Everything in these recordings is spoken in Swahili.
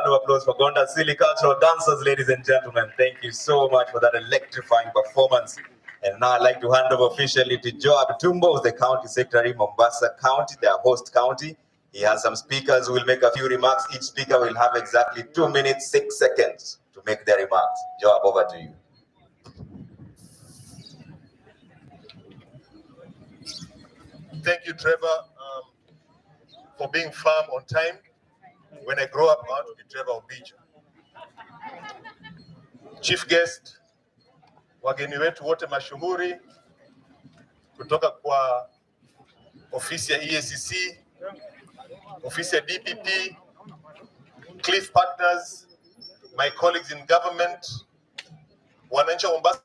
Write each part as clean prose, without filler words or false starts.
round of applause for Gonda Silly Cultural Dancers, ladies and gentlemen. Thank you so much for that electrifying performance. And now I'd like to hand over officially to Joab Tumbo, the County Secretary, Mombasa County, their host county. He has some speakers who will make a few remarks. Each speaker will have exactly 2 minutes, 6 seconds to make their remarks. Joab, over to you. Thank you, Trevor, for being firm on time. When I grow up, I want to be Trevor Obijo. Chief guest, wageni wetu wote mashuhuri kutoka kwa ofisi ya EACC, ofisi ya DPP, Cliff Partners, my colleagues in government, wananchi wa Mombasa,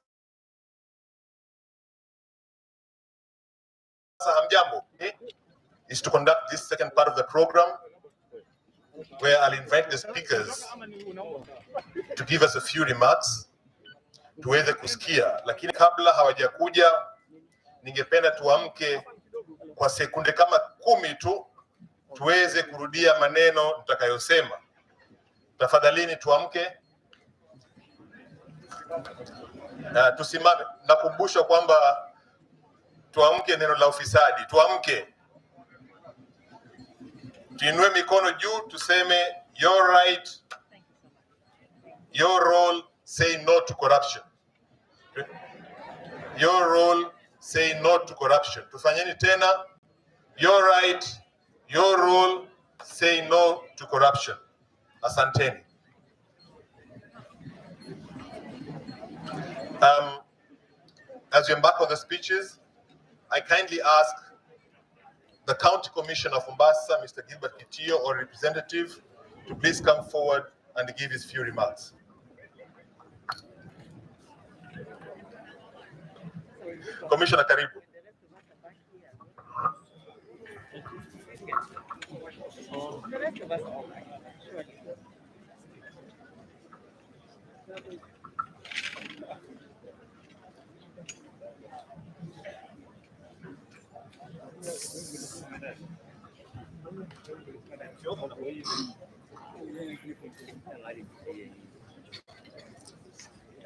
hamjambo, is to conduct this second part of the program, where I'll invite the speakers to give us a few remarks tuweze kusikia, lakini kabla hawajakuja ningependa tuamke kwa sekunde kama 10 tu tuweze kurudia maneno nitakayosema. Tafadhalini tuamke. Tusimame. Nakumbusha kwamba tuamke neno la ufisadi. Tuamke. Tuinue mikono juu tuseme your right, your role, say no to corruption. Your role, say no to corruption. Tufanyeni tena. Your right, your role, say no to corruption. Asanteni. As we embark on the speeches, I kindly ask the County Commissioner of Mombasa, Mr. Gilbert Kitio, or representative, to please come forward and give his few remarks. Commissioner, karibu.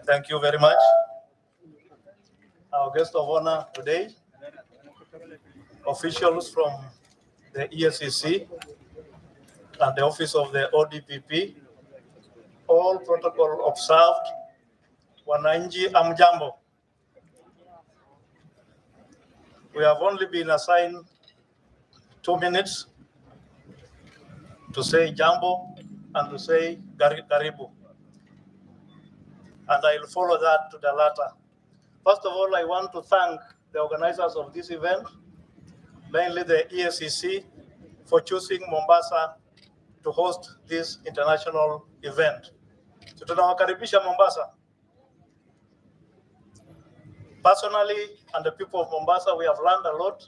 Thank you very much. Our guest of honor today, officials from the EACC and the office of the ODPP, all protocol observed. Wananchi amjambo. We have only been assigned 2 minutes to say jambo and to say karibu. And I will follow that to the latter. First of all, I want to thank the organizers of this event, mainly the EACC, for choosing Mombasa to host this international event. So tunawakaribisha Mombasa. Personally, and the people of Mombasa, we have learned a lot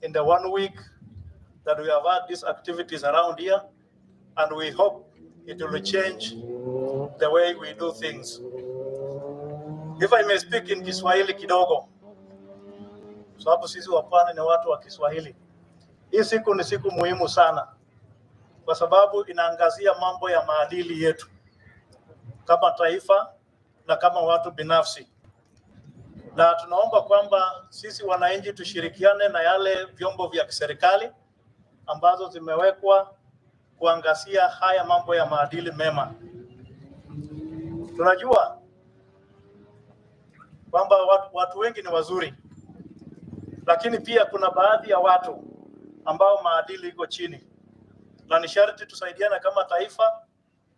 in the 1 week that we have had these activities around here, and we hope it will change the way we do things. If I may speak in Kiswahili kidogo, sababu sisi wapwani ni watu wa Kiswahili. Hii siku ni siku muhimu sana, kwa sababu inaangazia mambo ya maadili yetu kama taifa na kama watu binafsi. Na tunaomba kwamba sisi wananchi tushirikiane na yale vyombo vya kiserikali ambazo zimewekwa kuangazia haya mambo ya maadili mema. Tunajua kwamba watu wengi ni wazuri, lakini pia kuna baadhi ya watu ambao maadili iko chini, na ni sharti tusaidiane kama taifa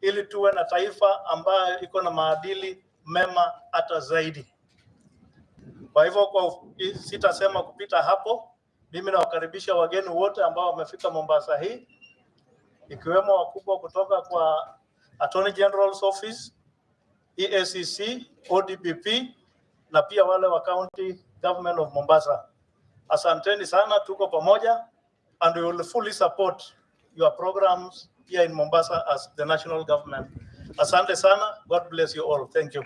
ili tuwe na taifa ambayo iko na maadili mema hata zaidi. Kwa hivyo sitasema kupita hapo. Mimi nawakaribisha wageni wote ambao wamefika Mombasa hii, ikiwemo wakubwa kutoka kwa Attorney General's Office, EACC, ODPP, na pia wale wa County Government of Mombasa. Asanteni sana, tuko pamoja, and we will fully support your programs here in Mombasa as the national government. Asante sana, God bless you all. Thank you.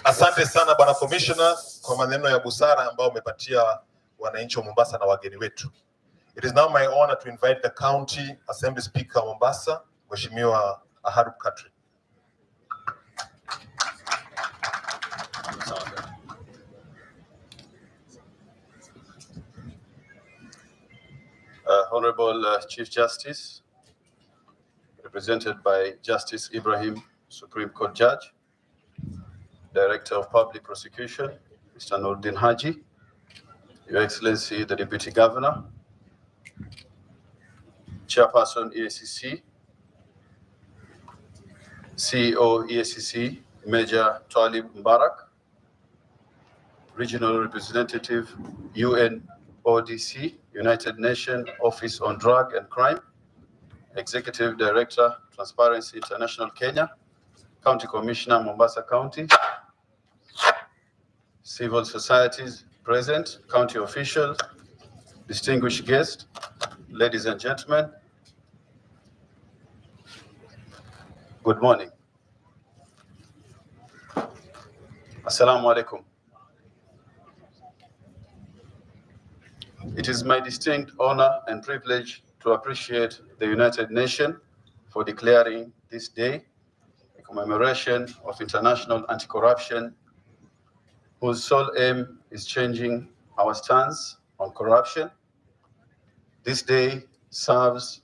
Asante sana Bwana Commissioner kwa maneno ya busara ambao umepatia wananchi wa Mombasa na wageni wetu. It is now my honor to invite the County Assembly Speaker of Mombasa, Mheshimiwa Harub Katri. Honorable Chief Justice, represented by Justice Ibrahim, Supreme Court Judge, Director of Public Prosecution, Mr. Noordin Haji, Your Excellency, the Deputy Governor, Chairperson EACC, CEO EACC, Major Twalib Mbarak, Regional Representative, UNODC, United Nations Office on Drug and Crime, Executive Director, Transparency International Kenya, County Commissioner, Mombasa County, civil societies present, county officials, distinguished guests, ladies and gentlemen, good morning. Assalamu alaikum. It is my distinct honor and privilege to appreciate the United Nations for declaring this day a commemoration of International Anti-Corruption, whose sole aim is changing our stance on corruption. This day serves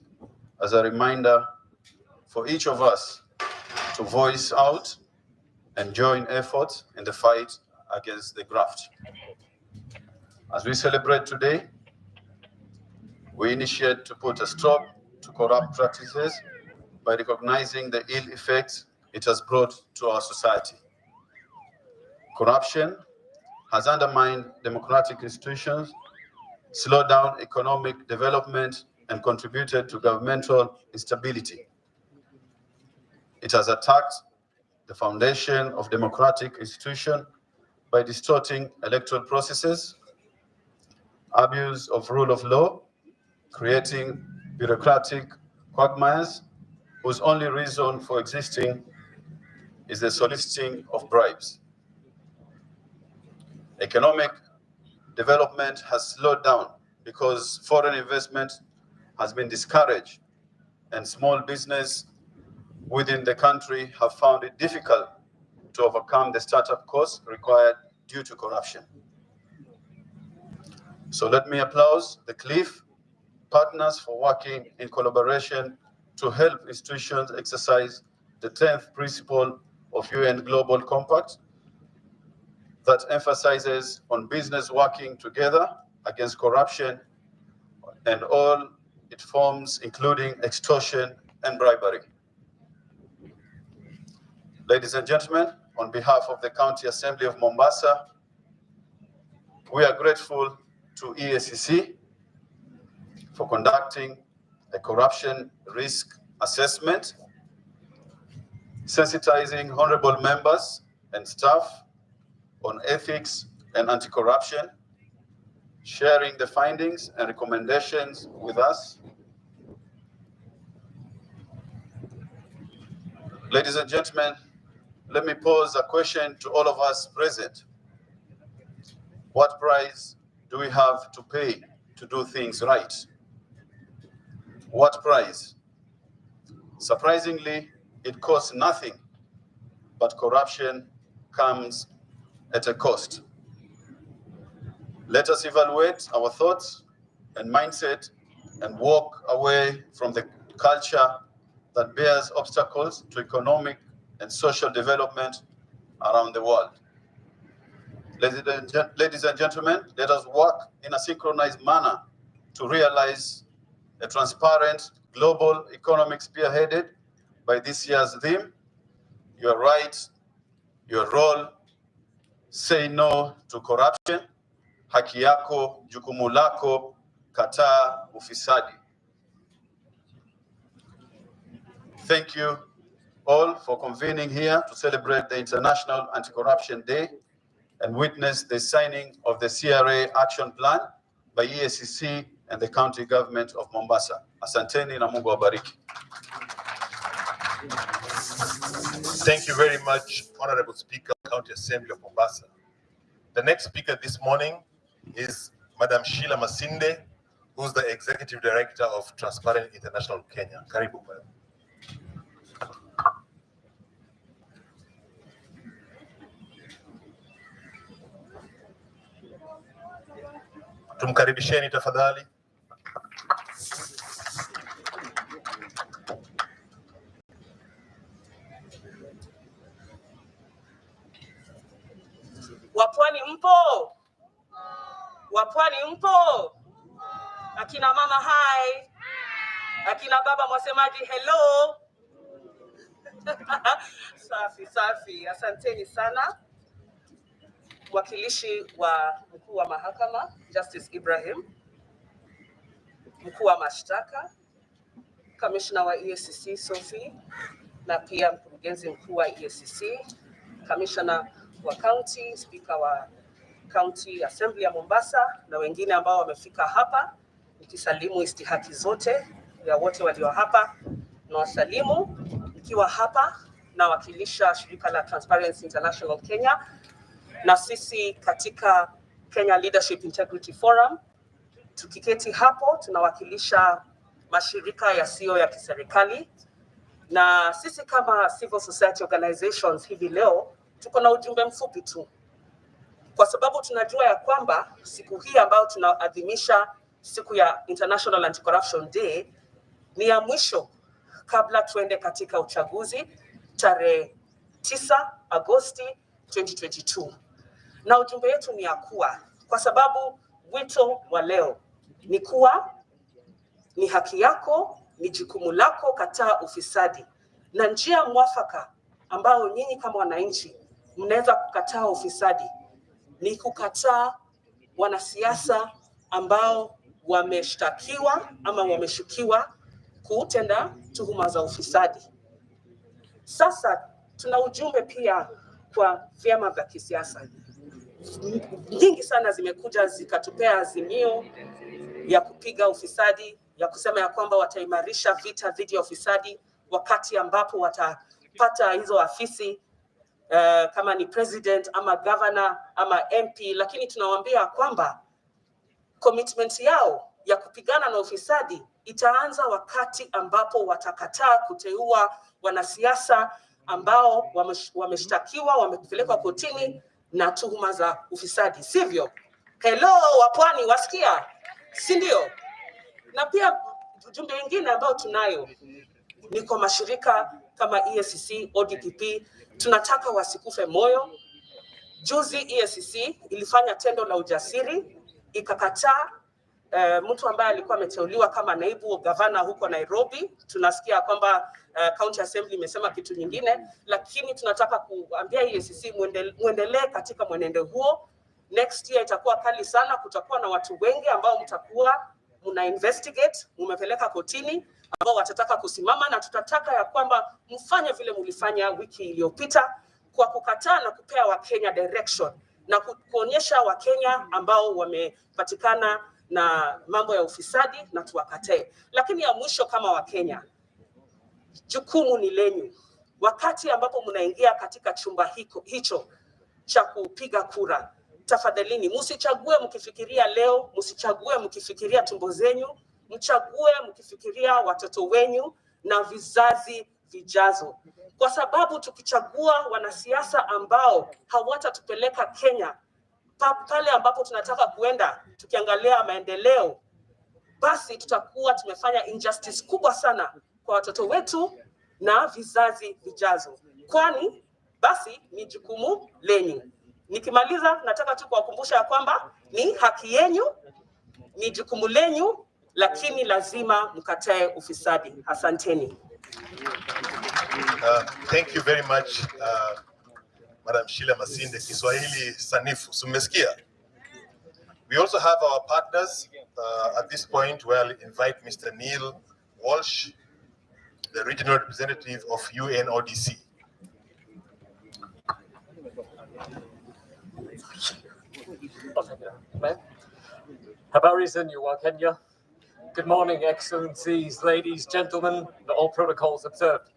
as a reminder for each of us to voice out and join efforts in the fight against the graft. As we celebrate today, we initiate to put a stop to corrupt practices by recognizing the ill effects it has brought to our society. Corruption has undermined democratic institutions, slowed down economic development, and contributed to governmental instability. It has attacked the foundation of democratic institutions by distorting electoral processes, abuse of rule of law, creating bureaucratic quagmires whose only reason for existing is the soliciting of bribes. Economic development has slowed down because foreign investment has been discouraged, and small business within the country have found it difficult to overcome the startup costs required due to corruption. So let me applaud the CLIF partners for working in collaboration to help institutions exercise the 10th principle of UN Global Compact that emphasizes on business working together against corruption and all its forms, including extortion and bribery. Ladies and gentlemen, on behalf of the County Assembly of Mombasa, we are grateful to EACC for conducting a corruption risk assessment, sensitizing honorable members and staff on ethics and anti-corruption, sharing the findings and recommendations with us. Ladies and gentlemen, let me pose a question to all of us present. What price do we have to pay to do things right? What price? Surprisingly, it costs nothing, but corruption comes at a cost. Let us evaluate our thoughts and mindset and walk away from the culture that bears obstacles to economic and social development around the world. Ladies and gentlemen, let us work in a synchronized manner to realize a transparent global economic spearheaded by this year's theme, your right, your role, say no to corruption, haki yako, jukumu lako, kataa ufisadi. Thank you all for convening here to celebrate the International Anti-Corruption Day and witness the signing of the CRA Action Plan by EACC and the County Government of Mombasa. Asanteni na Mungu awabariki. Thank you very much, Honorable Speaker, County Assembly of Mombasa. The next speaker this morning is Madam Sheila Masinde, who who's the Executive Director of Transparent International Kenya. Karibu. Tumkaribisheni tafadhali. Wapwani mpo? Wapwani mpo? Akina mama hai. Akina baba mwasemaji hello. Safi, safi. Asanteni sana. Mwakilishi wa mkuu wa mahakama, Justice Ibrahim. Mkuu wa mashtaka, Commissioner wa EACC Sophie, na pia mkurugenzi mkuu wa EACC, Commissioner wa County, Speaker wa County Assembly ya Mombasa na wengine ambao wamefika hapa, nikisalimu istihaki zote ya wote walio hapa na wasalimu. Nikiwa hapa na wakilisha shirika la Transparency International Kenya, na sisi katika Kenya Leadership Integrity Forum tukiketi hapo tunawakilisha mashirika yasiyo ya kiserikali, na sisi kama civil society organizations hivi leo tuko na ujumbe mfupi tu, kwa sababu tunajua ya kwamba siku hii ambayo tunaadhimisha siku ya International Anti-Corruption Day ni ya mwisho kabla tuende katika uchaguzi tarehe 9 Agosti 2022. Na ujumbe wetu ni ya kuwa, kwa sababu wito wa leo ni kuwa ni haki yako, ni jukumu lako kataa ufisadi, na njia mwafaka ambao nyinyi kama wananchi mnaweza kukataa ufisadi ni kukataa wanasiasa ambao wameshtakiwa ama wameshukiwa kutenda tuhuma za ufisadi. Sasa tuna ujumbe pia kwa vyama vya kisiasa. Nyingi sana zimekuja zikatupea azimio ya kupiga ufisadi, ya kusema ya kwamba wataimarisha vita dhidi ya ufisadi wakati ambapo watapata hizo afisi kama ni president ama governor ama MP, lakini tunawaambia kwamba commitment yao ya kupigana na ufisadi itaanza wakati ambapo watakataa kuteua wanasiasa ambao wameshtakiwa, wamepelekwa kotini na tuhuma za ufisadi, sivyo? Hello wapwani, wasikia? Si ndio? Na pia ujumbe mwingine ambao tunayo ni kwa mashirika kama EACC, ODPP, tunataka wasikufe moyo. Juzi EACC ilifanya tendo la ujasiri, ikakataa mtu ambaye alikuwa ameteuliwa kama naibu gavana huko Nairobi. Tunasikia kwamba County Assembly imesema kitu nyingine, lakini tunataka kuambia EACC muendelee katika mwenendo huo. Next year itakuwa kali sana, kutakuwa na watu wengi ambao mtakuwa muna investigate, mumepeleka kotini, ambao watataka kusimama, na tutataka ya kwamba mfanye vile mlifanya wiki iliyopita kwa kukataa na kupea Wakenya direction na kuonyesha Wakenya ambao wamepatikana na mambo ya ufisadi na tuwakatae. Lakini ya mwisho kama Wakenya, jukumu ni lenyu. Wakati ambapo mnaingia katika chumba hicho cha kupiga kura, tafadhalini msichague mkifikiria leo, msichague mkifikiria tumbo zenyu, mchague mkifikiria watoto wenyu na vizazi vijazo. Kwa sababu tukichagua wanasiasa ambao hawatatupeleka Kenya pale ambapo tunataka kuenda, tukiangalia maendeleo, basi tutakuwa tumefanya injustice kubwa sana kwa watoto wetu na vizazi vijazo. Kwani basi ni jukumu lenyu. Nikimaliza nataka tu kuwakumbusha ya kwamba ni haki yenu, ni jukumu lenyu, lakini lazima mkatae ufisadi. Asanteni. Thank you very much, Madam Sheila Masinde, Kiswahili sanifu. Sumesikia? We also have our partners at this point where I'll invite Mr. Neil Walsh, the regional representative of UNODC. Habari zenyu wa Kenya. Good morning, Excellencies, ladies, gentlemen, all protocols observed.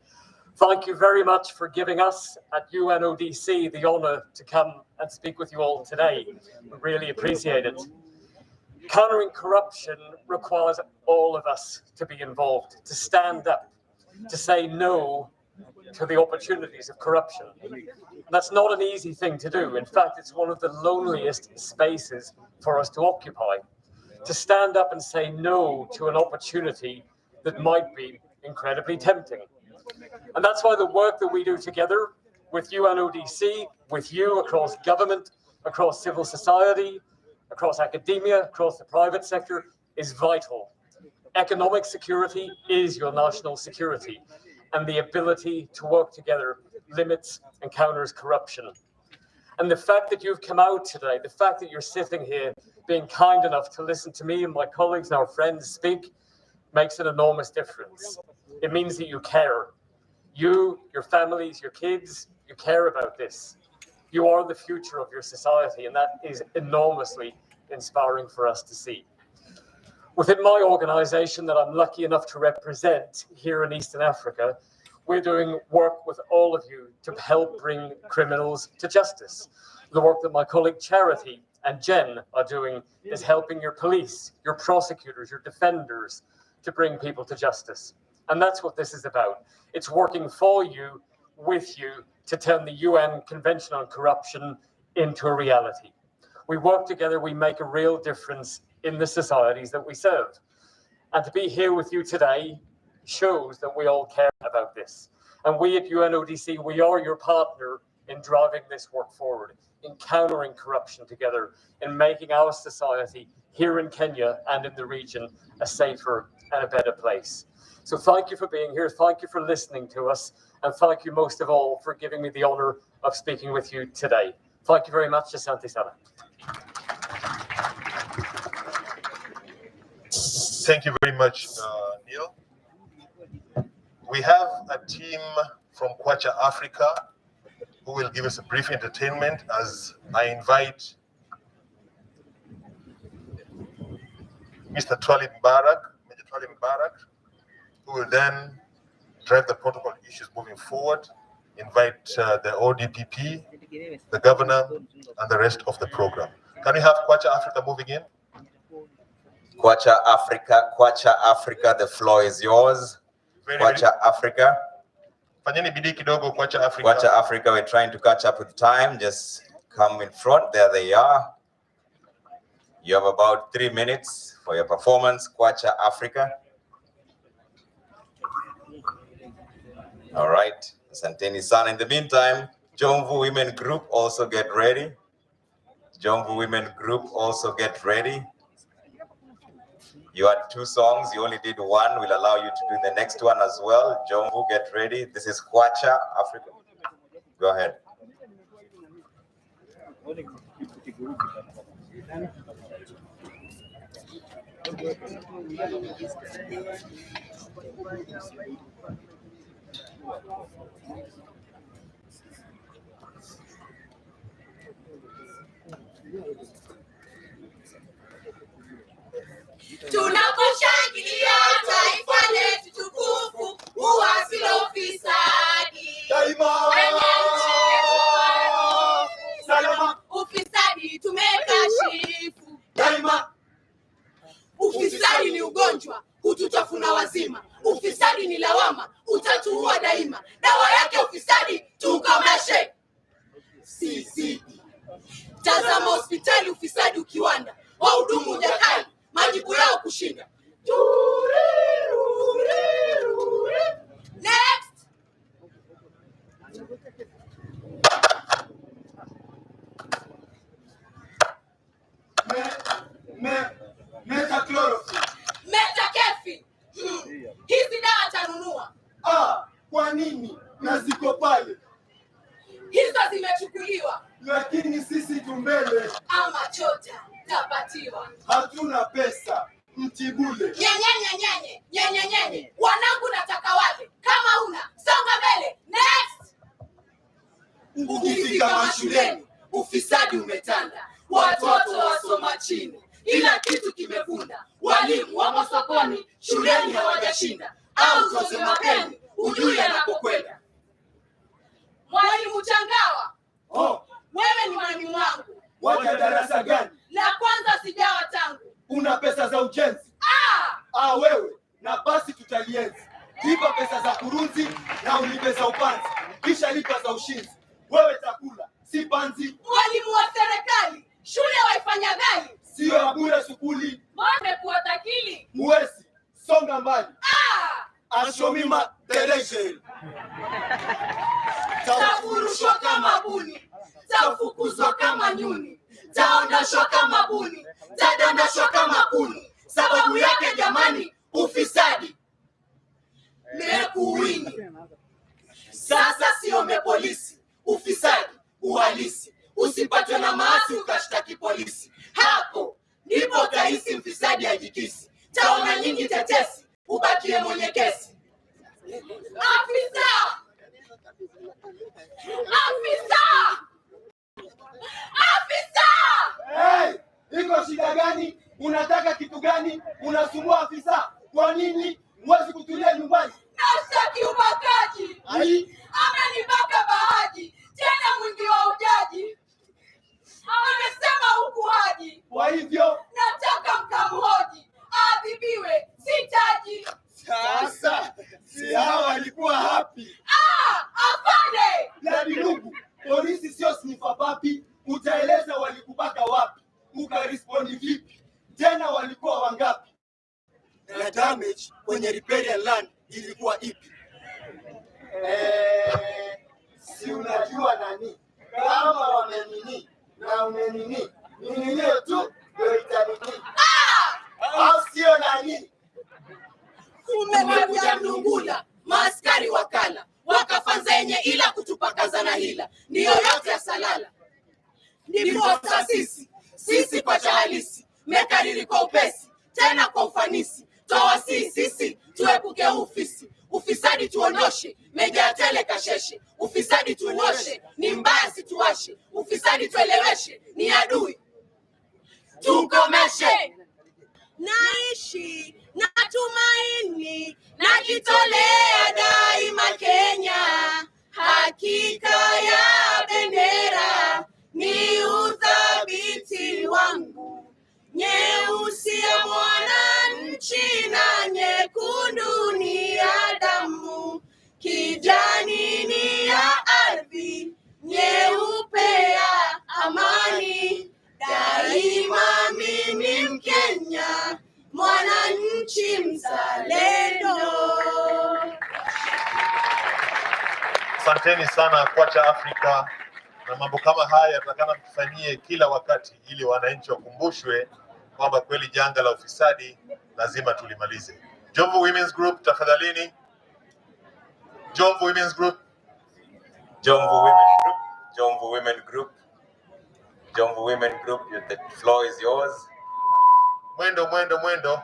Thank you very much for giving us at UNODC the honor to come and speak with you all today. We really appreciate it. Countering corruption requires all of us to be involved, to stand up, to say no to the opportunities of corruption. That's not an easy thing to do. In fact, it's one of the loneliest spaces for us to occupy. To stand up and say no to an opportunity that might be incredibly tempting. And that's why the work that we do together with UNODC, with you across government, across civil society, across academia, across the private sector, is vital. Economic security is your national security, and the ability to work together limits and counters corruption. And the fact that you've come out today, the fact that you're sitting here being kind enough to listen to me and my colleagues and our friends speak, makes an enormous difference. It means that you care. You, your families, your kids, you care about this. You are the future of your society, and that is enormously inspiring for us to see. Within my organization that I'm lucky enough to represent here in Eastern Africa, we're doing work with all of you to help bring criminals to justice. The work that my colleague Charity and Jen are doing is helping your police, your prosecutors, your defenders to bring people to justice. And that's what this is about. It's working for you, with you, to turn the UN Convention on Corruption into a reality. We work together, we make a real difference in the societies that we serve. And to be here with you today shows that we all care about this. And we at UNODC, we are your partner in driving this work forward, in countering corruption together, in making our society here in Kenya and in the region a safer and a better place. So thank you for being here, thank you for listening to us, and thank you most of all for giving me the honor of speaking with you today. Thank you very much. Asante sana. Thank you very much, Neil. We have a team from Kwacha Africa who will give us a brief entertainment as I invite Mr. Twali Mbarak, Major Twali Mbarak, who will then drive the protocol issues moving forward, invite the ODPP, the governor, and the rest of the program. Can we have Kwacha Africa moving in? Kwacha Africa, the floor is yours. Kwacha Africa. Fanyeni bidii kidogo, Kwacha Africa. Kwacha Africa, we're trying to catch up with time. Just come in front. There they are. You have about 3 minutes for your performance, Kwacha Africa. All right. Asanteni sana. In the meantime, Jomvu Women Group also get ready. Jomvu Women Group also get ready. You had 2 songs, you only did 1. We'll allow you to do the next one as well. Jomvu, get ready. This is Kwacha Africa. Go ahead. Tunaposhangilia taifa letu tukufu, uasi na ufisadi daima, salama. Ufisadi tumekashifu daima. Ufisadi ni ugonjwa, hututafuna wazima. Ufisadi ni lawama, utatuua daima. Dawa yake ufisadi tukomeshe. Sisi tazama hospitali, ufisadi ukiwanda, wahudumu hujakali, majibu yao kushinda. Next. Metakefi. Hizi dawa tanunua. Kwa nini? Na ziko pale. Hizo zimechukuliwa. Lakini sisi tumbele. Ama chota tapatiwa. Hatuna pesa. Mtibule. Nyenye. Wanangu nataka wale. Kama una, songa mbele. Next. Ukifika mashuleni, ufisadi umetanda. Watoto wasoma chini, kila kitu kimevunda. Walimu wamo sokoni, shuleni hawajashinda. Au toze mapeni, ujui anapokwenda. Mwalimu Changawa, wewe ni mwalimu wangu. Waja darasa gani? La kwanza sijawa tangu. za ujenzi. Wewe na basi tutalienzi. Lipa pesa za kurunzi na ulipe za upanzi, kisha lipa za ushinzi. Wewe takula si panzi. Mwalimu wa serikali, shule waifanya gali, Sio ya bure sukuli. mwame kuwatakili. Muwezi songa mbali. Ashomima television. Tafurushwa kama buni, tafukuzwa kama nyuni, taondoshwa kama buni, tadondoshwa kama kuni. Sababu yake jamani, ufisadi. Mekuwini sasa siombe polisi, ufisadi uhalisi. Usipatwe na maasi ukashtaki polisi, hapo ndipo utahisi mfisadi ajikisi. Taona nyingi tetesi, ubakie mwenye kesi. Afisa! Afisa! Afisa! Hey, iko shida gani? Unataka kitu gani? Unasumbua afisa? Kwa nini? Mwezi kutulia nyumbani. Nashtaki ubakaji. Amenibaka Bahaji, tena mwingi wa ujaji. Amesema ukuaji. Kwa hivyo Nataka mkamhoji, aadhibiwe, sitaji. sasa si hawa walikuwa hapi. Afande! Yaani ndugu, polisi sio snifa papi. Utaeleza walikubaka wapi, ukarespondi vipi, tena walikuwa wangapi, na damage kwenye riparian land ilikuwa ipi? Si unajua nani kama wamenini na umenini nininio tu ndio itanini, au sio nani? Umekuja mlungula, maaskari wakala wakafanza yenye ila kutupakazana hila, ndiyo yote ya salala. Ndiposa sisi kwa jahalisi mekariri kwa upesi, tena kwa ufanisi. Tawasii sisi tuepuke ufisi, ufisadi tuondoshe, meja tele kasheshe. Ufisadi tuondoshe, ni mbaya situwashe. Ufisadi tueleweshe, ni adui tukomeshe. Naishi na tumaini, najitolea daima Kenya. Hakika ya bendera ni uthabiti wangu, nyeusi ya mwananchi na nyekundu ni ya damu, kijani ni ya ardhi, nyeupe ya amani. Daima mimi Mkenya, mwananchi mzalendo. Asanteni sana Kwacha Afrika, na mambo kama haya tutakana mtufanyie kila wakati ili wananchi wakumbushwe kwamba kweli janga la ufisadi lazima tulimalize. Jomvu Women's Group tafadhalini. Jomvu Women's Group. Jomvu Women Group. Jomvu Women Group. Jomvu Women Group, the floor is yours. Mwendo, mwendo, mwendo.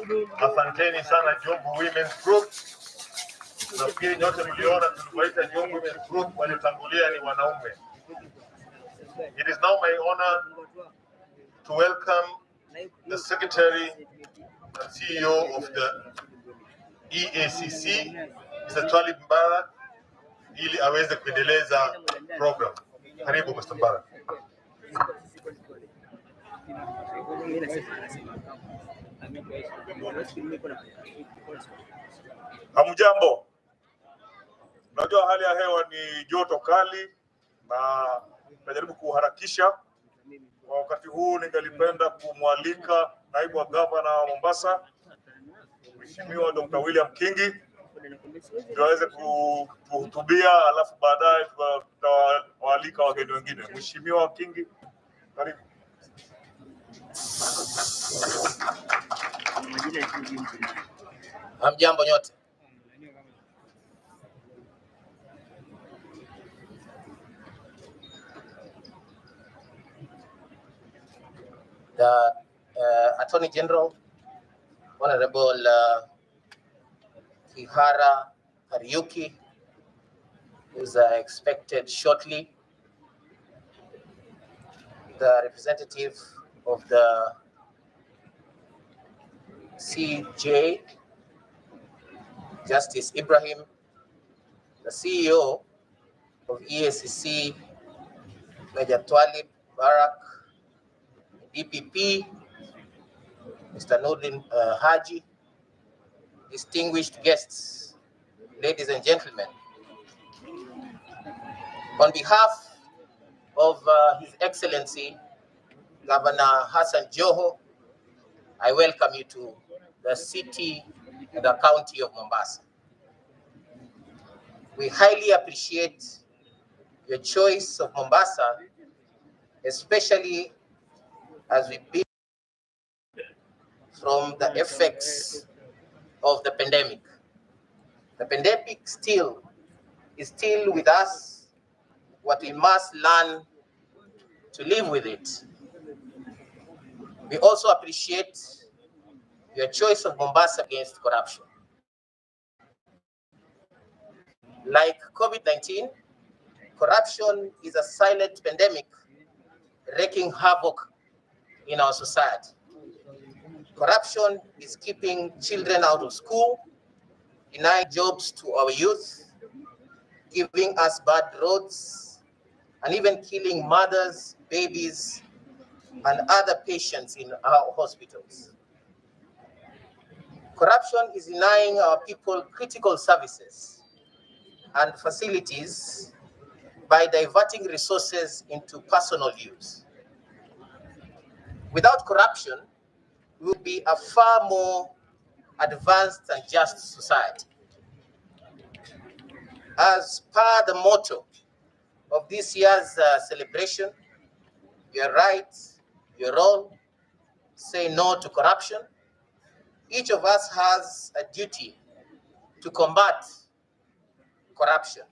Asanteni sana Jomvu Women's Group. Nafikiri nyote mliona tulivyoita Jomvu Women's Group, waliotangulia ni wanaume. It is now my honor to welcome the Secretary and CEO of the EACC, Mr. Twalib Mbarak, ili aweze kuendeleza program. Karibu Mr. Mbarak. Hamjambo. Najua hali ya hewa ni joto kali na najaribu kuharakisha. Kwa wakati huu ningelipenda kumwalika naibu wa gavana wa Mombasa, Mheshimiwa Dr. William Kingi, ndio aweze kuhutubia, alafu baadaye tutawaalika wageni wengine. Mheshimiwa Kingi, karibu. Hamjambo nyote. The Attorney General, Honorable Kihara Kariuki, is expected shortly. The representative of the CJ, Justice Ibrahim, the CEO of EACC, Major Twalib Mbarak, DPP, Mr. Nordin Haji, distinguished guests, ladies and gentlemen. On behalf of His Excellency, Governor Hassan Joho, I welcome you to the city and the county of Mombasa. We highly appreciate your choice of Mombasa, especially as we build from the effects of the pandemic. The pandemic is still with us, but we must learn to live with it. We also appreciate your choice of Mombasa against corruption. Like COVID-19, corruption is a silent pandemic wreaking havoc in our society. Corruption is keeping children out of school, denying jobs to our youth, giving us bad roads, and even killing mothers, babies, and other patients in our hospitals. Corruption is denying our people critical services and facilities by diverting resources into personal use. Without corruption, we will be a far more advanced and just society. As per the motto of this year's celebration, your right, your role, say no to corruption, each of us has a duty to combat corruption.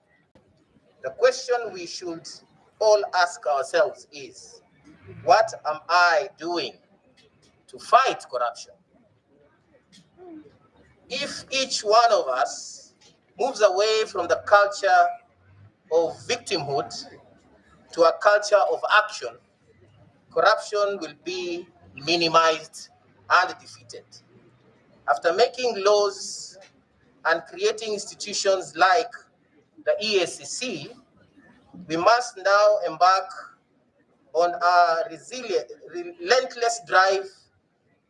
The question we should all ask ourselves is, what am I doing to fight corruption? If each one of us moves away from the culture of victimhood to a culture of action, corruption will be minimized and defeated. After making laws and creating institutions like the EACC, we must now embark on a relentless drive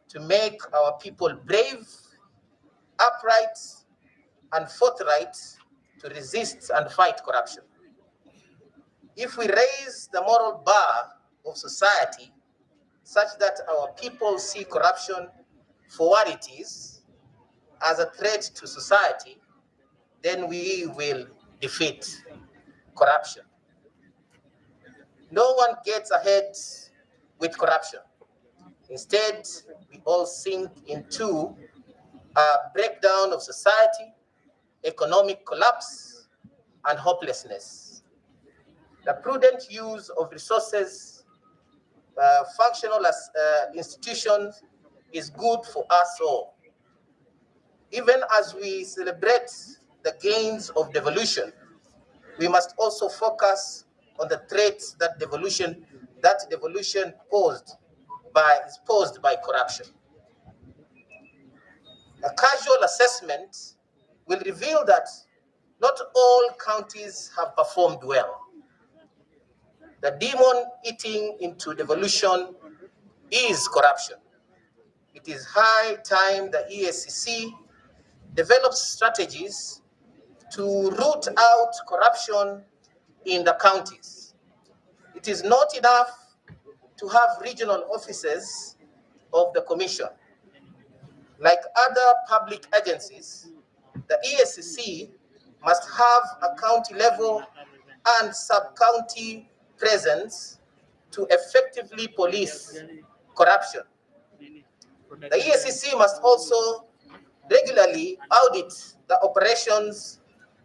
to make our people brave, upright, and forthright to resist and fight corruption. If we raise the moral bar of society such that our people see corruption for what it is, as a threat to society, then we will defeat corruption. No one gets ahead with corruption. Instead, we all sink into a breakdown of society, economic collapse, and hopelessness. The prudent use of resources, functional as institutions, is good for us all. Even as we celebrate the gains of devolution, we must also focus on the threats that devolution is posed by corruption. A casual assessment will reveal that not all counties have performed well. The demon eating into devolution is corruption. It is high time the EACC develops strategies to root out corruption in the counties. It is not enough to have regional offices of the Commission. Like other public agencies, the EACC must have a county level and sub-county presence to effectively police corruption. The EACC must also regularly audit the operations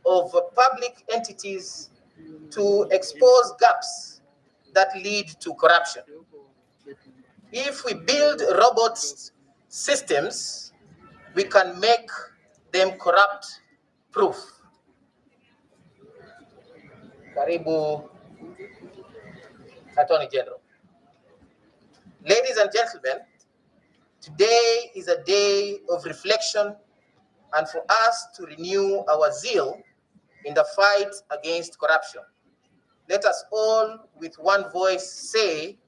of public entities to expose gaps that lead to corruption. If we build robot systems, we can make them corrupt-proof. Karibu, Attorney General. Ladies and gentlemen, today is a day of reflection and for us to renew our zeal in the fight against corruption. Let us all with one voice say,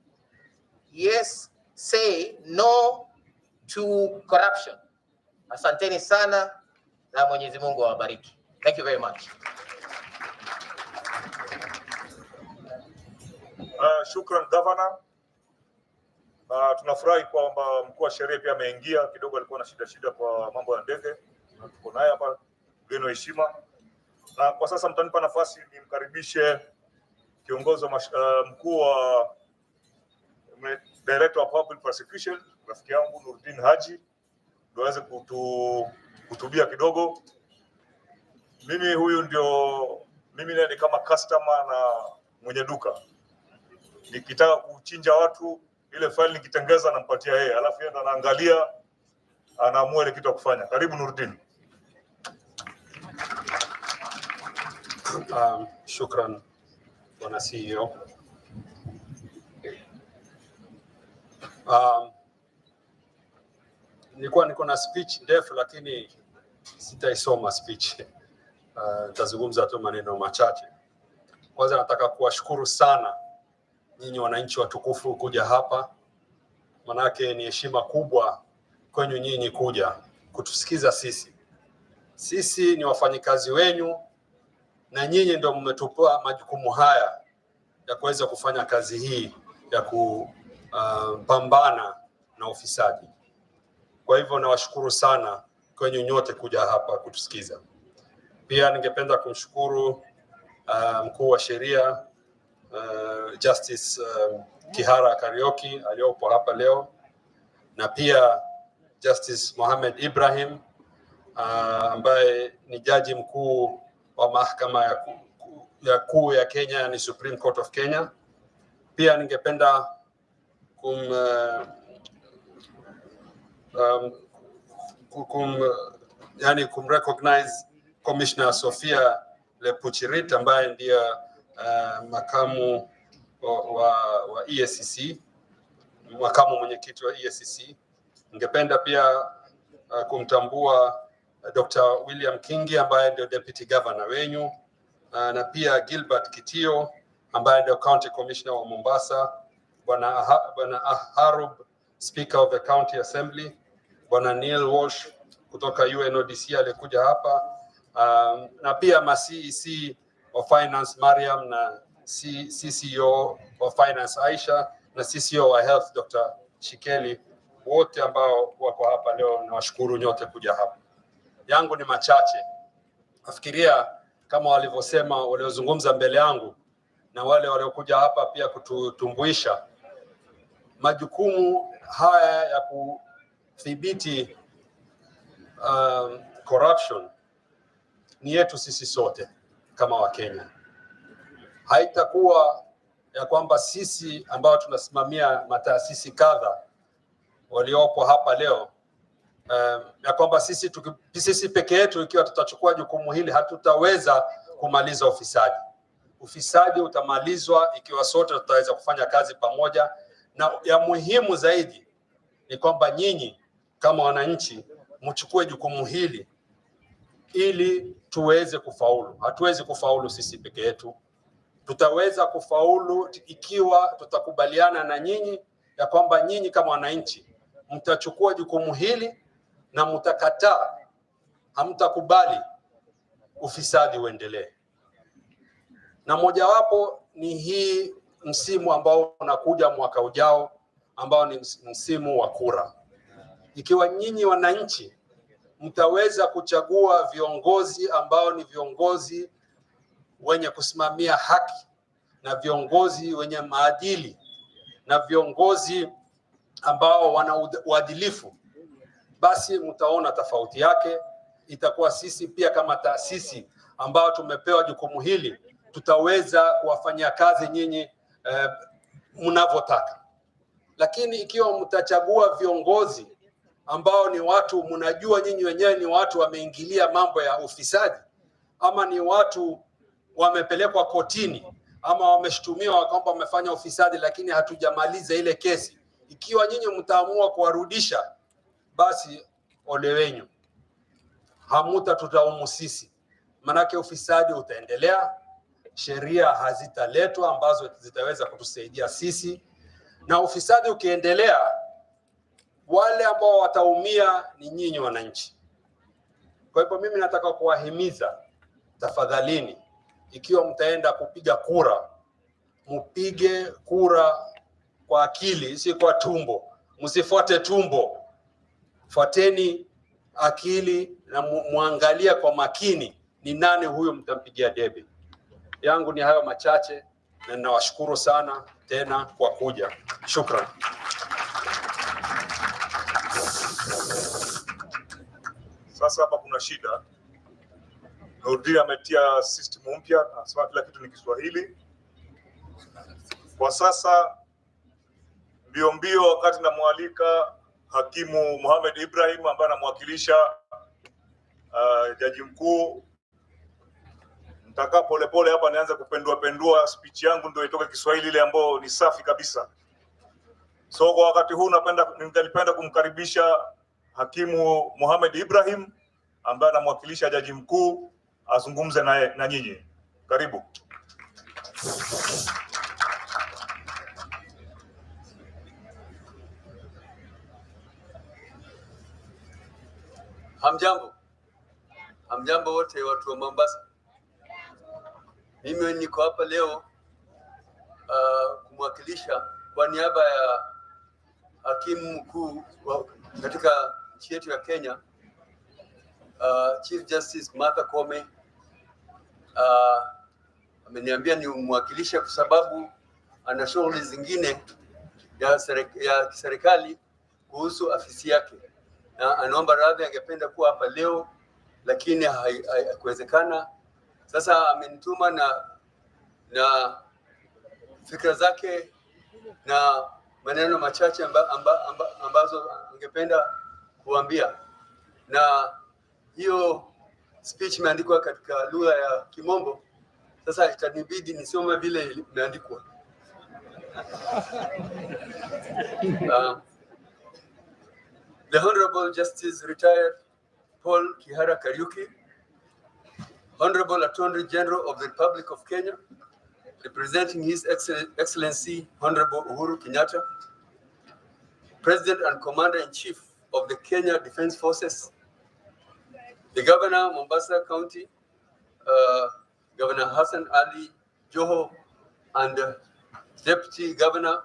yes, say no to corruption. Asanteni sana na Mwenyezi Mungu awabariki. Thank you very much. Shukran Governor. Tunafurahi kwamba mkuu wa sheria pia ameingia, kidogo alikuwa na shida kwa mambo ya ndege. Tuko naye hapa, mgeni wa heshima. Na kwa sasa mtanipa nafasi nimkaribishe kiongozi mkuu wa Director of Public Prosecution, rafiki yangu Nurdin Haji, ndio aweze kuhutubia kidogo. Mimi ni kama customer na mwenye duka. Nikitaka kuchinja watu, ile file nikitengeza nampatia yeye, alafu yeye ndo anaangalia, anaamua ile kitu ya kufanya. Karibu Nurdin. Shukran Bwana CEO. Nilikuwa niko na speech ndefu lakini sitaisoma speech. Nitazungumza tu maneno machache. Kwanza nataka kuwashukuru sana nyinyi wananchi watukufu kuja hapa. Manake ni heshima kubwa kwenyu nyinyi kuja kutusikiza sisi. Sisi ni wafanyikazi wenyu na nyinyi ndio mmetupa majukumu haya ya kuweza kufanya kazi hii ya kupambana na ufisadi. Kwa hivyo nawashukuru sana kwenyu nyote kuja hapa kutusikiza. Pia ningependa kumshukuru mkuu wa sheria Justice Kihara Kariuki aliyopo hapa leo, na pia Justice Mohamed Ibrahim ambaye ni jaji mkuu wa mahakama ya Kenya, yani Supreme Court of Kenya. Pia ningependa kumrecognize Commissioner Sophia Lepuchirit ambaye ndiye makamu wa EACC, makamu mwenyekiti wa EACC. Ningependa pia kumtambua Dr. William Kingi ambaye ndio Deputy Governor wenyu, na pia Gilbert Kitio ambaye ndio County Commissioner wa Mombasa, Bwana Harub, Speaker of the County Assembly, Bwana Neil Walsh kutoka UNODC alikuja hapa, na pia ma-CEC wa Finance Mariam, na CCO wa Finance Aisha, na CCO wa Health Dr. Shikeli, wote ambao wako hapa leo. Nawashukuru nyote kuja hapa. Yangu ni machache. Nafikiria kama walivyosema waliozungumza mbele yangu na wale waliokuja hapa pia kututumbuisha, majukumu haya ya kudhibiti corruption ni yetu sisi sote kama Wakenya. Haitakuwa ya kwamba sisi ambao tunasimamia mataasisi kadha waliopo hapa leo ya kwamba sisi peke yetu ikiwa tutachukua jukumu hili hatutaweza kumaliza ufisadi. Ufisadi utamalizwa ikiwa sote tutaweza kufanya kazi pamoja, na ya muhimu zaidi ni kwamba nyinyi kama wananchi mchukue jukumu hili ili tuweze kufaulu. Hatuwezi kufaulu sisi peke yetu. Tutaweza kufaulu ikiwa tutakubaliana na nyinyi ya kwamba nyinyi kama wananchi mtachukua jukumu hili na mtakataa, hamtakubali ufisadi uendelee. Na mojawapo ni hii msimu ambao unakuja mwaka ujao, ambao ni msimu wa kura. Ikiwa nyinyi wananchi mtaweza kuchagua viongozi ambao ni viongozi wenye kusimamia haki na viongozi wenye maadili na viongozi ambao wana uadilifu, basi mtaona tofauti yake. Itakuwa sisi pia kama taasisi ambao tumepewa jukumu hili tutaweza kuwafanyia kazi nyinyi mnavyotaka. Lakini ikiwa mtachagua viongozi ambao ni watu mnajua nyinyi wenyewe ni watu wameingilia mambo ya ufisadi, ama ni watu wamepelekwa kotini, ama wameshtumiwa kwamba wamefanya ufisadi lakini hatujamaliza ile kesi, ikiwa nyinyi mtaamua kuwarudisha, basi ole wenyu, tutaumu sisi. Manake ufisadi utaendelea, sheria hazitaletwa ambazo zitaweza kutusaidia sisi, na ufisadi ukiendelea, wale ambao wataumia ni nyinyi wananchi. Kwa hivyo mimi nataka kuwahimiza, tafadhalini, ikiwa mtaenda kupiga kura, mpige kura kwa akili, si kwa tumbo. Msifuate tumbo, fuateni akili na muangalia kwa makini ni nani huyo mtampigia debe. Yangu ni hayo machache, na ninawashukuru sana tena kwa kuja. Shukran. Sasa hapa kuna shida. Nurdin ametia system mpya, anasema kila kitu ni Kiswahili. Kwa sasa mbio wakati namwalika Hakimu Mohamed Ibrahim ambaye anamwakilisha Jaji Mkuu. Nitaka polepole hapa nianze kupendua speech yangu ndio itoke Kiswahili ile ambayo ni safi kabisa. So kwa wakati huu ningelipenda kumkaribisha Hakimu Mohamed Ibrahim ambaye anamwakilisha Jaji Mkuu azungumze na nyinyi. Karibu. Hamjambo wote watu wa Mombasa. Mimi niko hapa leo kumwakilisha kwa niaba ya hakimu mkuu katika nchi yetu ya Kenya, Chief Justice Martha Koome. Ameniambia ni umwakilishe kwa sababu ana shughuli zingine ya serikali kuhusu afisi yake, na anaomba radhi, angependa kuwa hapa leo lakini haikuwezekana. Sasa amenituma na fikra zake na maneno machache ambazo angependa kuambia, na hiyo speech imeandikwa katika lugha ya Kimombo. Sasa itanibidi nisome vile imeandikwa. The Honorable Justice Retired Paul Kihara Kariuki, Honorable Attorney General of the Republic of Kenya, representing His Excellency Honorable Uhuru Kenyatta, President and Commander-in-Chief of the Kenya Defence Forces, the Governor, Mombasa County, Governor Hassan Ali Joho, and Deputy Governor,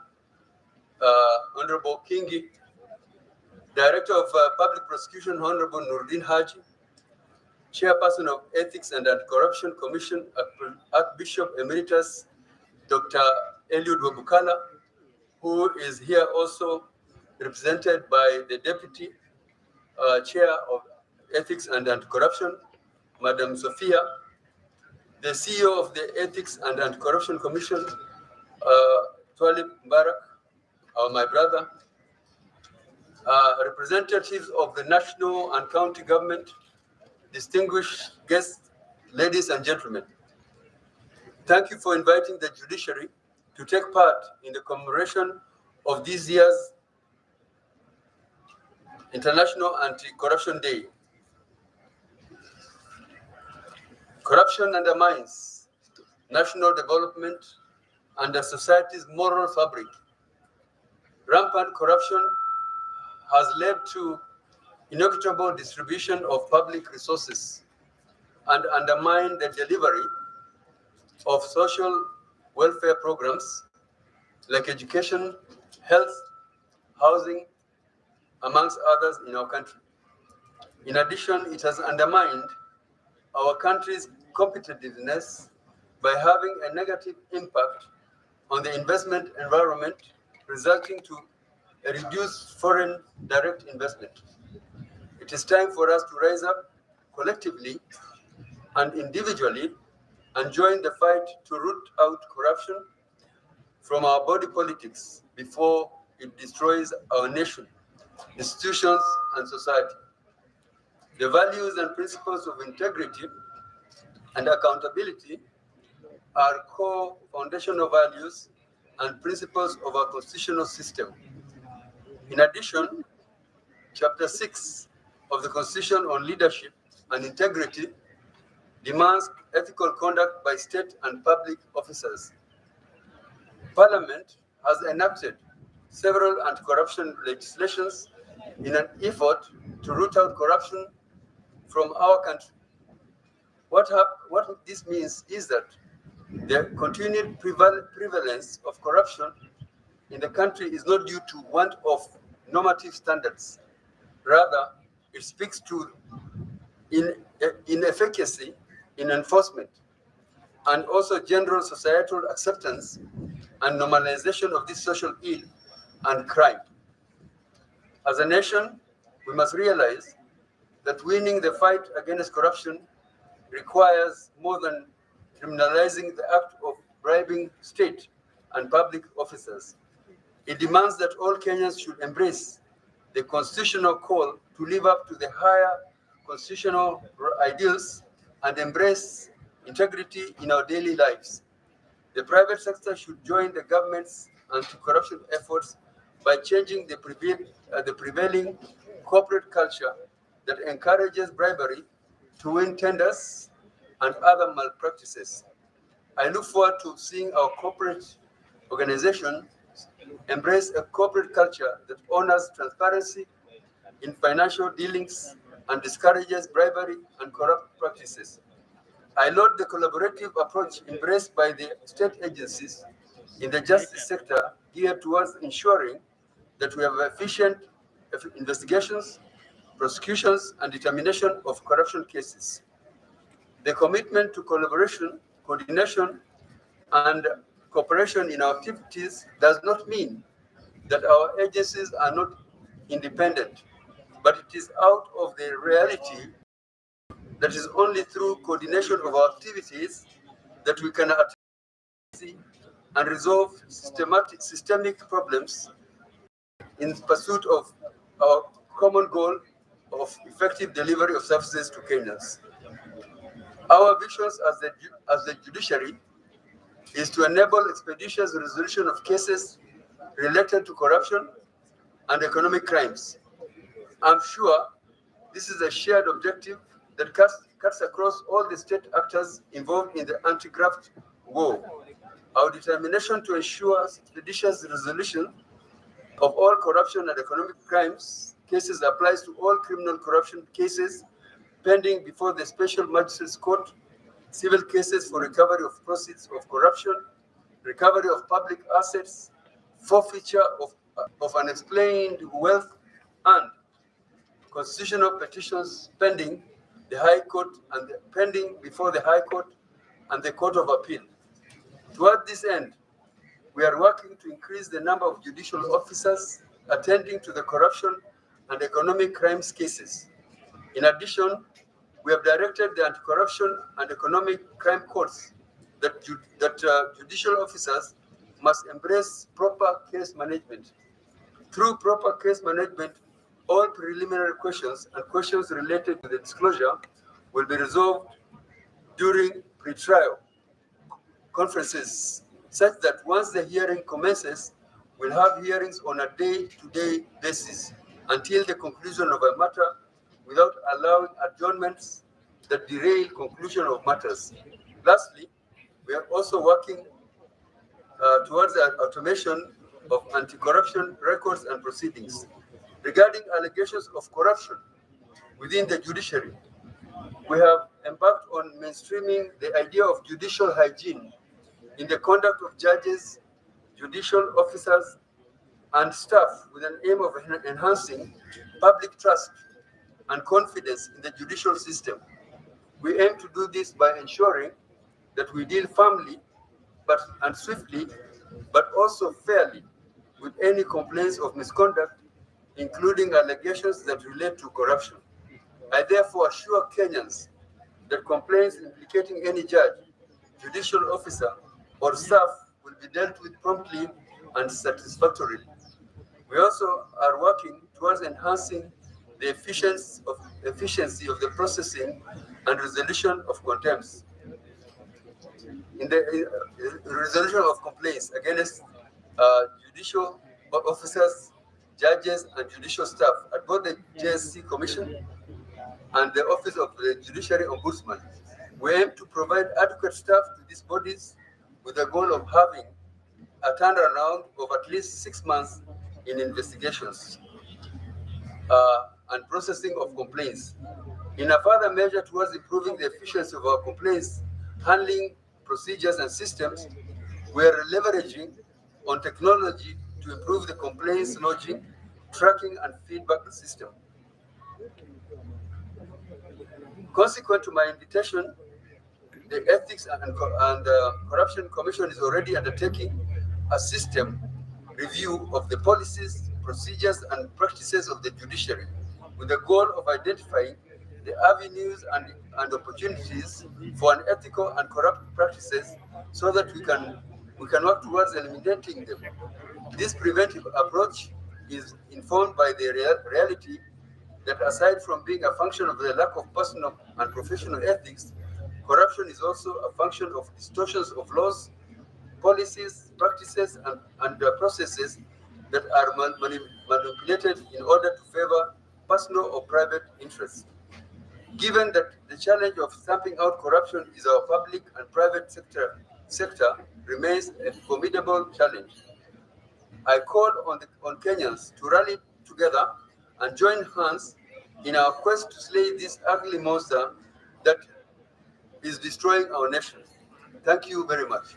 Honorable Kingi, Director of Public Prosecution, Honorable Nurdin Haji, Chairperson of Ethics and Anti-Corruption Commission, Archbishop Emeritus Dr. Eliud Wabukala, who is here also represented by the Deputy Chair of Ethics and Anti-Corruption, Madam Sophia, the CEO of the Ethics and Anti-Corruption Commission, Twalib Mbarak, my brother, representatives of the national and county government, distinguished guests, ladies and gentlemen. Thank you for inviting the judiciary to take part in the commemoration of this year's International Anti-Corruption Day. Corruption undermines national development and the society's moral fabric. Rampant corruption has led to inequitable distribution of public resources and undermined the delivery of social welfare programs like education, health, housing, amongst others in our country. In addition, it has undermined our country's competitiveness by having a negative impact on the investment environment, resulting to a reduced foreign direct investment. It is time for us to rise up collectively and individually and join the fight to root out corruption from our body politics before it destroys our nation, institutions, and society. The values and principles of integrity and accountability are core foundational values and principles of our constitutional system. In addition, Chapter 6 of the Constitution on Leadership and Integrity demands ethical conduct by state and public officers. Parliament has enacted several anti-corruption legislations in an effort to root out corruption from our country. What this means is that the continued prevalence of corruption in the country is not due to want of normative standards. Rather, it speaks to inefficacy in enforcement and also general societal acceptance and normalization of this social ill and crime. As a nation, we must realize that winning the fight against corruption requires more than criminalizing the act of bribing state and public officers. It demands that all Kenyans should embrace the constitutional call to live up to the higher constitutional ideals and embrace integrity in our daily lives. The private sector should join the government's anti-corruption efforts by changing the prevailing corporate culture that encourages bribery to win tenders and other malpractices. I look forward to seeing our corporate organization embrace a corporate culture that honors transparency in financial dealings and discourages bribery and corrupt practices. I laud the collaborative approach embraced by the state agencies in the justice sector geared towards ensuring that we have efficient investigations, prosecutions, and determination of corruption cases. The commitment to collaboration, coordination, and cooperation in our activities does not mean that our agencies are not independent, but it is out of the reality that is only through coordination of our activities that we can address and resolve systemic problems in pursuit of our common goal of effective delivery of services to Kenyans. Our visions as the judiciary is to enable expeditious resolution of cases related to corruption and economic crimes. I'm sure this is a shared objective that cuts across all the state actors involved in the anti-graft war. Our determination to ensure expeditious resolution of all corruption and economic crimes cases applies to all criminal corruption cases pending before the Special Magistrates Court, civil cases for recovery of proceeds of corruption, recovery of public assets, forfeiture of unexplained wealth, and constitutional petitions pending the High Court and pending before the High Court and the Court of Appeal. Toward this end, we are working to increase the number of judicial officers attending to the corruption and economic crimes cases. In addition, we have directed the anti-corruption and economic crime courts that judicial officers must embrace proper case management. Through proper case management, all preliminary questions and questions related to the disclosure will be resolved during pre-trial conferences, such that once the hearing commences, we'll have hearings on a day-to-day basis until the conclusion of a matter without allowing adjournments that derail conclusion of matters. Lastly, we are also working towards the automation of anti-corruption records and proceedings. Regarding allegations of corruption within the judiciary, we have embarked on mainstreaming the idea of judicial hygiene in the conduct of judges, judicial officers, and staff with an aim of enhancing public trust and confidence in the judicial system. We aim to do this by ensuring that we deal firmly and swiftly, but also fairly, with any complaints of misconduct, including allegations that relate to corruption. I therefore assure Kenyans that complaints implicating any judge, judicial officer, or staff will be dealt with promptly and satisfactorily. We also are working towards enhancing the efficiency of the processing and resolution of contempts. In the resolution of complaints against judicial officers, judges, and judicial staff at both the JSC Commission and the Office of the Judiciary Ombudsman, we aim to provide adequate staff to these bodies with the goal of having a turnaround of at least 6 months in investigations and processing of complaints. In a further measure towards improving the efficiency of our complaints handling procedures and systems, we are leveraging on technology to improve the complaints lodging, tracking, and feedback system. Consequent to my invitation, the Ethics and Corruption Commission is already undertaking a system review of the policies, procedures, and practices of the judiciary, with the goal of identifying the avenues and opportunities for unethical and corrupt practices, so that we can work towards eliminating them. This preventive approach is informed by the reality that aside from being a function of the lack of personal and professional ethics, corruption is also a function of distortions of laws, policies, practices, and processes that are manipulated in order to favor personal or private interests. Given that the challenge of stamping out corruption is our public and private sector remains a formidable challenge, I call on Kenyans to rally together and join hands in our quest to slay this ugly monster that is destroying our nation. Thank you very much.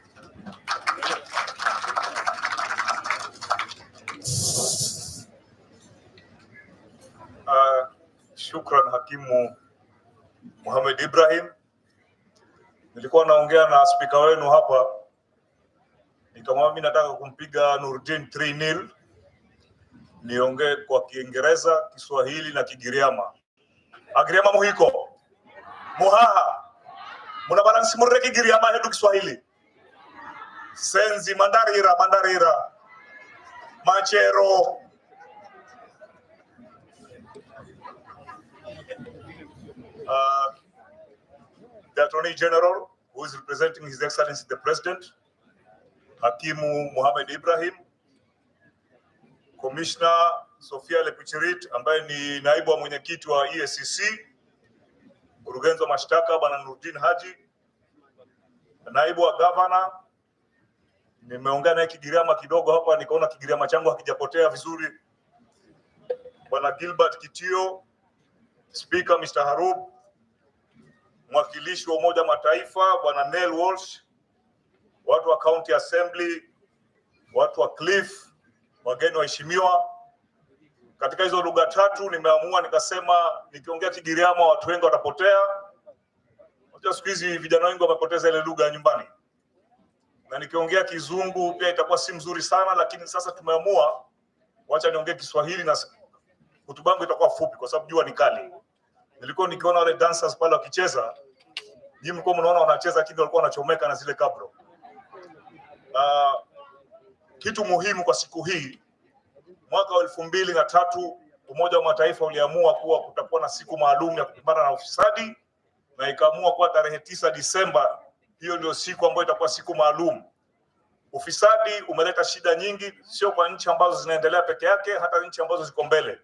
Shukran Hakimu Mohamed Ibrahim. Nilikuwa naongea na spika wenu hapa, nikamwambia mimi nataka kumpiga Nurdin 3-0. Niongee kwa Kiingereza, Kiswahili na Kigiriama. Agiriama muhiko. Muhaha. Muna balansi murre Kigiriama hedu Kiswahili. Senzi mandarira. Machero. The Attorney General, who is representing His Excellency the President, Hakimu Mohamed Ibrahim, Commissioner Sophia Lepuchirit ambaye ni naibu wa mwenyekiti wa EACC, mkurugenzi wa mashtaka Bwana Nurdin Haji, naibu wa governor. Nimeongea naye Kigiriama kidogo hapa, nikaona Kigiriama changu hakijapotea vizuri. Bwana Gilbert Kitio, Speaker Mr. Harub, mwakilishi wa Umoja Mataifa Bwana Neil Walsh, watu wa County Assembly, watu wa Cliff, wageni waheshimiwa. Katika hizo lugha tatu nimeamua nikasema nikiongea Kigiriama watu wengi watapotea. Unajua siku hizi vijana wengi wamepoteza ile lugha ya nyumbani. Na nikiongea Kizungu pia itakuwa si mzuri sana, lakini sasa tumeamua wacha niongee Kiswahili na hotuba yangu itakuwa fupi kwa sababu jua ni kali. Nilikuwa nikiona wale dancers pale wakicheza, nyinyi mlikuwa mnaona wanacheza lakini walikuwa wanachomeka na zile kabro. Kitu muhimu kwa siku hii, mwaka wa 2003 Umoja wa Mataifa uliamua kuwa kutakuwa na siku maalum ya kupambana na ufisadi na ikaamua kuwa tarehe 9 Disemba, hiyo ndio siku ambayo itakuwa siku maalum. Ufisadi umeleta shida nyingi, sio kwa nchi ambazo zinaendelea peke yake, hata nchi ambazo ziko mbele.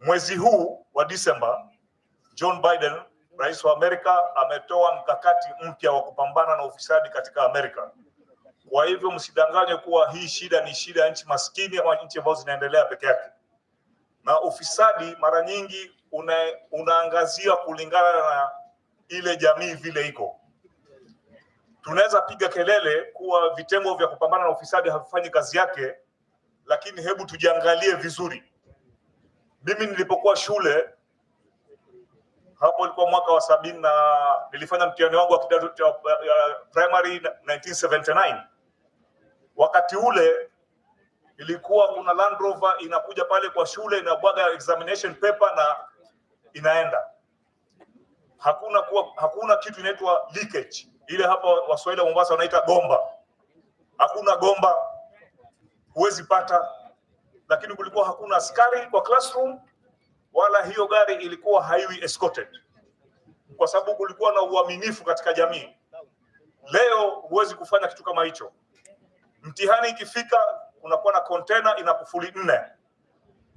Mwezi huu wa Disemba, John Biden, rais wa Amerika, ametoa mkakati mpya wa kupambana na ufisadi katika Amerika. Kwa hivyo msidanganye kuwa hii shida ni shida ya nchi maskini au nchi ambazo zinaendelea peke yake. Na ufisadi mara nyingi unaangazia kulingana na ile jamii vile iko. Tunaweza piga kelele kuwa vitengo vya kupambana na ufisadi havifanyi kazi yake, lakini hebu tujiangalie vizuri. Mimi nilipokuwa shule, hapo ilikuwa mwaka wa 70 na nilifanya mtihani wangu wa kidato cha primary 1979. Wakati ule ilikuwa kuna Land Rover inakuja pale kwa shule, inabwaga examination paper na inaenda. Hakuna kitu inaitwa leakage. Ile hapa Waswahili wa Mombasa wanaita gomba. Hakuna gomba, huwezi pata. Lakini kulikuwa hakuna askari kwa classroom, wala hiyo gari ilikuwa haiwi escorted, kwa sababu kulikuwa na uaminifu katika jamii. Leo huwezi kufanya kitu kama hicho. Mtihani ikifika, unakuwa na container ina kufuli 4.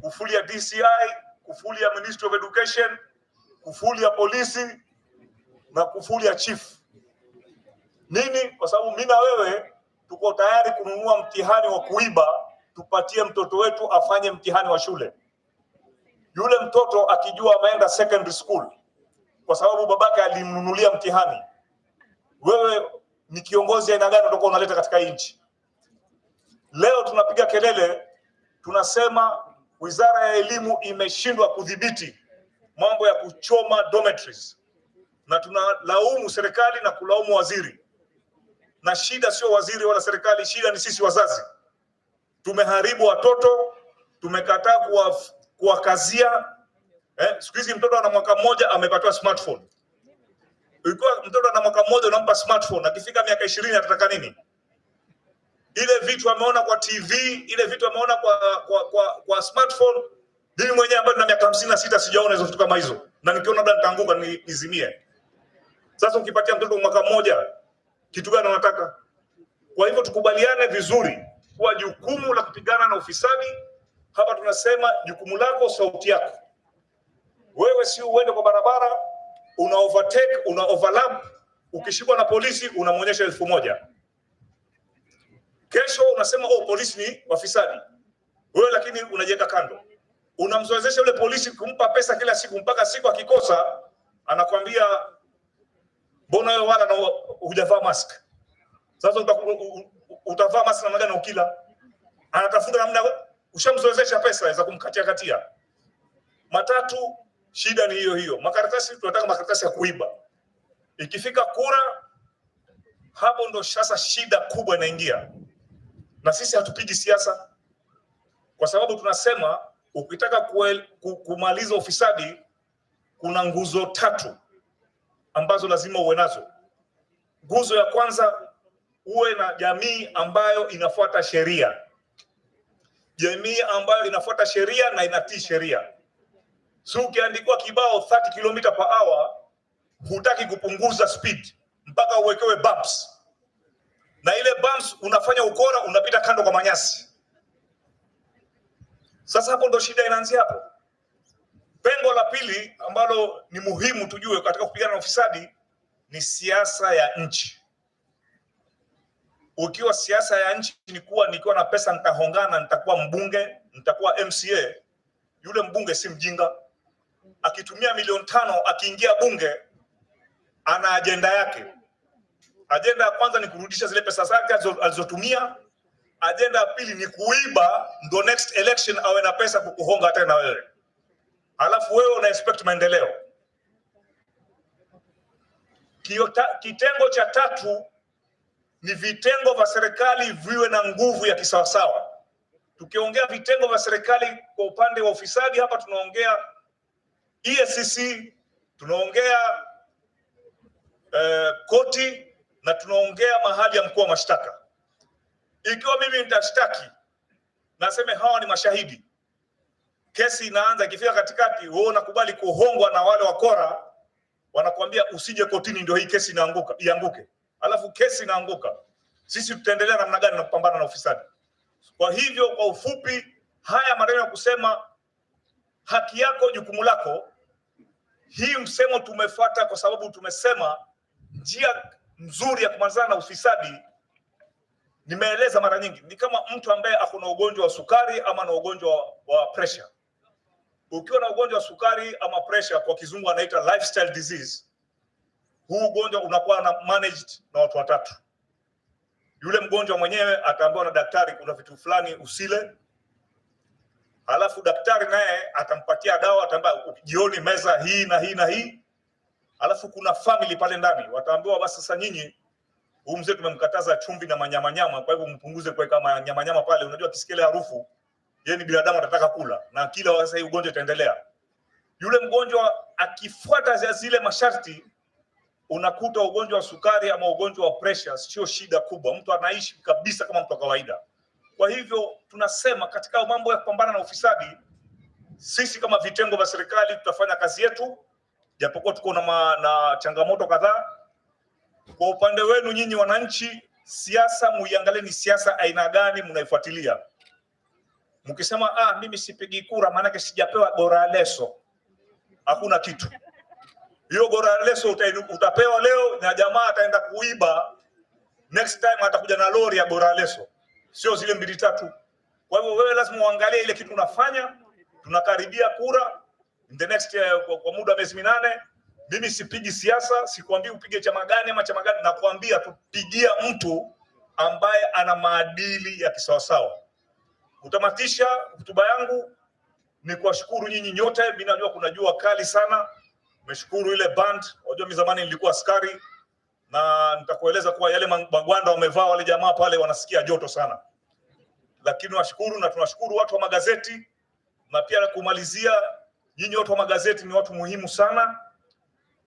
Kufuli ya DCI, kufuli ya Ministry of Education, kufuli ya polisi na kufuli ya chief. Nini? Kwa sababu mimi na wewe tuko tayari kununua mtihani wa kuiba, tupatie mtoto wetu afanye mtihani wa shule. Yule mtoto akijua ameenda secondary school kwa sababu babake alimnunulia mtihani, wewe ni kiongozi aina gani utakuwa unaleta katika nchi? Leo tunapiga kelele, tunasema Wizara ya Elimu imeshindwa kudhibiti mambo ya kuchoma dormitories, na tunalaumu serikali na kulaumu waziri. Na shida sio waziri wala serikali, shida ni sisi wazazi. Tumeharibu watoto, tumekataa kuwakazia. Siku hizi mtoto ana mwaka mmoja amepatiwa smartphone. Ulikuwa mtoto ana mwaka mmoja unampa smartphone, akifika miaka 20 atataka nini? Ile vitu ameona kwa TV, ile vitu ameona kwa smartphone. Mimi mwenyewe ambaye nina miaka 56 sijaona hizo vitu kama hizo. Na nikiona labda nitaanguka nizimie. Sasa ukipatia mtoto mwaka mmoja, kitu gani unataka? Kwa hivyo tukubaliane vizuri kwa jukumu la kupigana na ufisadi. Hapa tunasema jukumu lako, sauti yako. Wewe si uende kwa barabara, una overtake, una overlap, ukishikwa na polisi unamuonyesha 1000. Kesho unasema polisi ni wafisadi. Wewe lakini unajiweka kando. Unamzoezesha yule polisi kumpa pesa kila siku mpaka siku akikosa anakuambia mbona wewe wala na hujavaa mask. Sasa utavaa mask namna gani ukila? Anatafuta namna, ushamzoezesha pesa za kumkatia. Matatu, shida ni hiyo. Makaratasi, tunataka makaratasi ya kuiba. Ikifika kura, hapo ndo sasa shida kubwa inaingia. Na sisi hatupigi siasa, kwa sababu tunasema ukitaka kumaliza ufisadi kuna nguzo 3 ambazo lazima uwe nazo. Nguzo ya kwanza, uwe na jamii ambayo inafuata sheria. Jamii ambayo inafuata sheria na inatii sheria. So ukiandikwa kibao 30 km/h, hutaki kupunguza speed mpaka uwekewe bumps. Na ile bumps unafanya ukora, unapita kando kwa manyasi. Sasa hapo ndo shida inaanzia hapo. Pengo la pili ambalo ni muhimu tujue katika kupigana na ufisadi ni siasa ya nchi. Ukiwa siasa ya nchi nikiwa na pesa nitahongana, nitakuwa mbunge, nitakuwa MCA. Yule mbunge si mjinga. Akitumia milioni 5 akiingia bunge, ana ajenda yake. Ajenda ya kwanza ni kurudisha zile pesa zake alizotumia. Ajenda ya pili ni kuiba, ndo next election awe na pesa kukuhonga tena wewe. Alafu wewe una expect maendeleo. Kitengo cha 3 ni vitengo vya serikali viwe na nguvu ya kisawasawa. Tukiongea vitengo vya serikali kwa upande wa ufisadi, hapa tunaongea EACC, tunaongea koti na tunaongea mahali ya mkuu wa mashtaka. Ikiwa mimi nitashtaki, naseme hawa ni mashahidi. kesi inaanza, ikifika katikati wewe unakubali kuhongwa na wale wakora, wanakuambia usije kotini ndio hii kesi ianguke. Alafu kesi inaanguka. Sisi tutaendelea namna gani na kupambana na ufisadi? Kwa hivyo kwa ufupi, haya maneno ya kusema haki yako jukumu lako, hii msemo tumefuata kwa sababu tumesema njia nzuri ya kumalizana na ufisadi, nimeeleza mara nyingi, ni kama mtu ambaye ako na ugonjwa wa sukari ama na ugonjwa wa pressure. Ukiwa na ugonjwa wa sukari ama pressure, kwa kizungu anaita lifestyle disease, huu ugonjwa unakuwa na managed na watu watatu. Yule mgonjwa mwenyewe ataambiwa na daktari kuna vitu fulani usile. Alafu daktari naye atampatia dawa, ataambia jioni meza hii na hii na hii. Alafu kuna family pale ndani, wataambiwa basi sasa nyinyi huyu mzee tumemkataza chumvi na manyama, kwa hivyo mpunguze kwa kama nyama pale. Unajua kisikele harufu, yeye ni binadamu atataka kula, na kila sasa hii ugonjwa utaendelea. Yule mgonjwa akifuata zile masharti, unakuta ugonjwa wa sukari ama ugonjwa wa pressure sio shida kubwa, mtu anaishi kabisa kama mtu wa kawaida. Kwa hivyo tunasema katika mambo ya kupambana na ufisadi, sisi kama vitengo vya serikali tutafanya kazi yetu, japokuwa tuko na changamoto kadhaa. Kwa upande wenu nyinyi wananchi, siasa muiangalie ni siasa aina gani mnaifuatilia. Mkisema mimi sipigi kura maana yake sijapewa gora leso, hakuna kitu. Hiyo gora leso utapewa leo na jamaa ataenda kuiba, next time atakuja na lori ya gora leso, sio zile 2-3. Kwa hivyo wewe lazima uangalie ile kitu unafanya. Tunakaribia kura in the next kwa muda wa miezi 8. Mimi sipigi siasa, sikwambii upige chama gani ama chama gani, nakwambia tupigia mtu ambaye ana maadili ya kisawasawa. Utamatisha hotuba yangu ni kuwashukuru nyinyi nyote. Mimi najua kuna jua kali sana. Nimeshukuru ile band. Unajua mimi zamani nilikuwa askari, na nitakueleza kuwa yale magwanda wamevaa wale jamaa pale wanasikia joto sana. Lakini washukuru, na tunashukuru watu wa magazeti, na pia kumalizia, nyinyi watu wa magazeti ni watu muhimu sana.